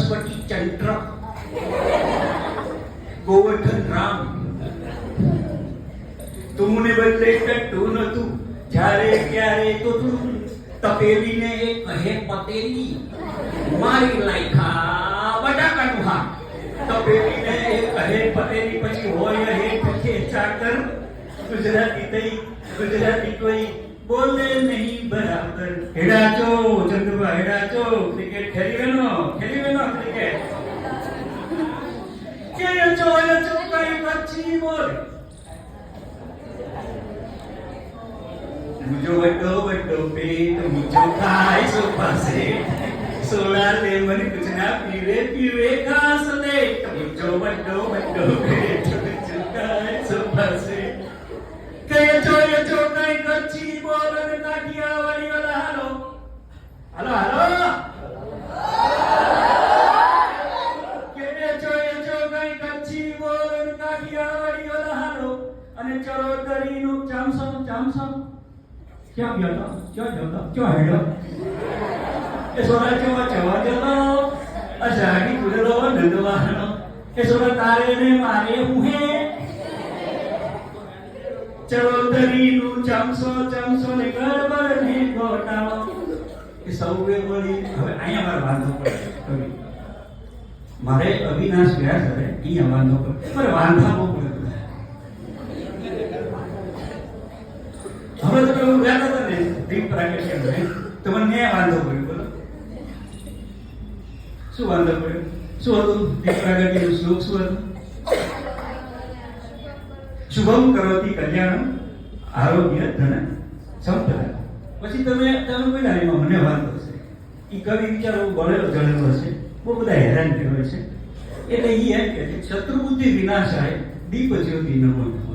સરસ્વતી ચંદ્ર ગોવર્ધન રામ તુમને બદલે ટટ્ટુ નતું જ્યારે ક્યારે તો તું તપેલીને એ કહે પતેલી મારી લાયખા બટાકાનું હા તપેલીને એ કહે પતેલી પછી હોય હેઠ ખેંચાકર ગુજરાતી થઈ ગુજરાતી કોઈ બોલે નહીં બરાબર હેડાચો ચંદુભા હેડાચો ક્રિકેટ ખેલી વેનો ક્રિકેટ કે ચો કઈ કચ્છી બોલ મુજો વડો પેટ મુજો ખાય સોફા સે સોલા લેમન કુછ ના પીવે ઘાસ દે મુજો વડો પેટ મુજો ખાય સોફા સે કઈ ચો કઈ કચ્છી બોલ ને કાઠિયાવાડી વાલા હાલો અને ચરોતરીનું ચામસમ ક્યાં ગયો ક્યાં હેડ્યો એ સોના ચવા જતો અષાઢી કુદરો નંદવાનો એ સોના તારે ને મારે હું હે ચરોતરીનું ચામસો ને ગરબડ ને ગોટાળો એ સૌએ મળી હવે અહીંયા મારે વાંધો પડે મારે અવિનાશ ગયા સરે અહીંયા વાંધો પડે મારે વાંધા બહુ પડે હવે તો એવું ગયા હતા ને દીપ પ્રાગટ્ય તો મને વાંધો પડ્યો બોલો શું વાંધો પડ્યો શું હતું દીપ પ્રાગટ્યનું શ્લોક શું હતું શુભમ કરોતિ કલ્યાણમ આરોગ્ય ધન સંપદા પછી તમે બોલ્યા એમાં મને વાંધો છે એ કવિ વિચારો બળેલો જળેલો છે બહુ બધા હેરાન કર્યો છે એટલે એ એમ કે શત્રુ બુદ્ધિ વિનાશાય દીપ જ્યોતિ નમો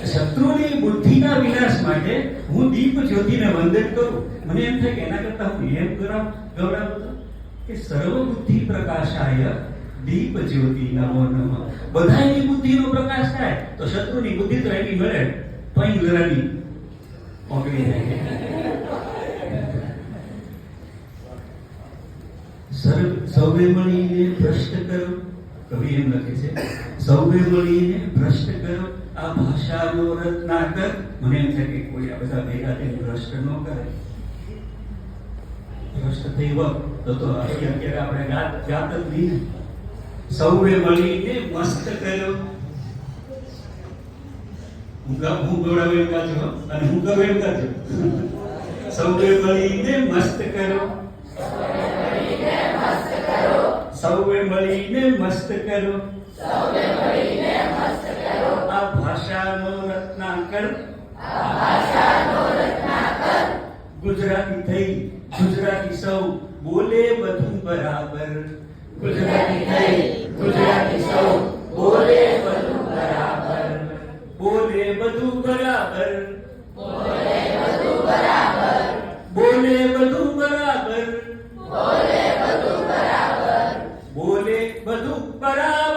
શત્રુની બુદ્ધિના વિનાશ માટે હું દીપ જ્યોતિને વંદન કરું મને એમ થાય કે એના કરતા હું એમ ગૌરવ કે સર્વ બુદ્ધિ પ્રકાશાય દીપ જ્યોતિ નમો નમઃ બધા એની બુદ્ધિનો પ્રકાશ થાય તો શત્રુની બુદ્ધિ તો એની મળે તો અહીં લડાની પકડી જાય સૌએ મળીને ભ્રષ્ટ કરો કવિ એમ લખે છે સૌએ મળીને ભ્રષ્ટ કરો આ ભાષાનો રત્નાકર મને એમ થાય કે કોઈ આ બધા ભેગા થઈને ભ્રષ્ટ ન કરે ભ્રષ્ટ થઈ વખત તો અત્યારે આપણે જાત જ નહીં સૌએ મળીને મસ્ત કર્યો હું ગૌરવ એમ કાજો અને હું ગૌરવ એમ કાજો સૌએ મળીને મસ્ત કરો સૌએ મળીને મસ્ત કરો આ ભાષાનો રત્નાકર ગુજરાતી થઈ ગુજરાતી સૌ બોલે બધું બરાબર ગુજરાતી થઈ ગુજરાતી સૌ બોલે બધું બરાબર બોલે બધું બરાબર બોલે બધું બરાબર બોલે બધું બરાબર બોલે બધું બરાબર બોલે બધું બરાબર